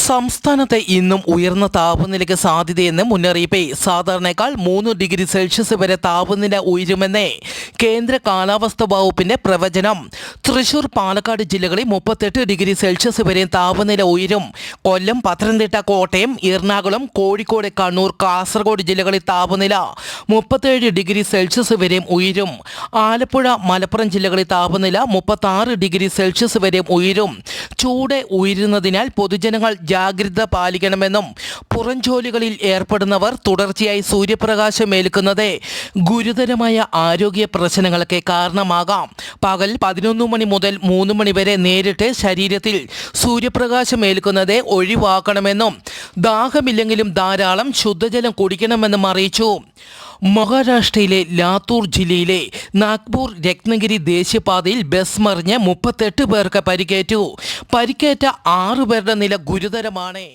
സംസ്ഥാനത്തെ ഇന്നും ഉയർന്ന താപനിലയ്ക്ക് സാധ്യതയെന്ന് മുന്നറിയിപ്പ്. സാധാരണയേക്കാൾ 3 ഡിഗ്രി സെൽഷ്യസ് വരെ താപനില ഉയരുമെന്ന് കേന്ദ്ര കാലാവസ്ഥാ വകുപ്പിന്റെ പ്രവചനം. തൃശൂർ, പാലക്കാട് ജില്ലകളിൽ 38 ഡിഗ്രി സെൽഷ്യസ് വരെ താപനില ഉയരും. കൊല്ലം, പത്തനംതിട്ട, കോട്ടയം, എറണാകുളം, കോഴിക്കോട്, കണ്ണൂർ, കാസർഗോഡ് ജില്ലകളിൽ താപനില 37 ഡിഗ്രി സെൽഷ്യസ് വരെ ഉയരും. ആലപ്പുഴ, മലപ്പുറം ജില്ലകളിൽ താപനില 36 ഡിഗ്രി സെൽഷ്യസ് വരെ ഉയരും. ചൂട് ഉയരുന്നതിനാൽ പൊതുജനങ്ങൾ ജാഗ്രത പാലിക്കണമെന്നും പുറംജോലികളിൽ ഏർപ്പെടുന്നവർ തുടർച്ചയായി സൂര്യപ്രകാശം ഏൽക്കുന്നത് ഗുരുതരമായ ആരോഗ്യ പ്രശ്നങ്ങൾക്ക് കാരണമാകാം. പകൽ 11 മണി മുതൽ 3 മണി വരെ നേരിട്ട് ശരീരത്തിൽ സൂര്യപ്രകാശം ഏൽക്കുന്നത് ഒഴിവാക്കണമെന്നും ദാഹമില്ലെങ്കിലും ധാരാളം ശുദ്ധജലം കുടിക്കണമെന്നും അറിയിച്ചു. മഹാരാഷ്ട്രയിലെ ലാത്തൂർ ജില്ലയിലെ നാഗ്പൂർ രത്നഗിരി ദേശീയപാതയിൽ ബസ് മറിഞ്ഞ് 38 പേർക്ക് പരിക്കേറ്റു. പരിക്കേറ്റ 6 പേരുടെ നില ഗുരുതരമാണ്.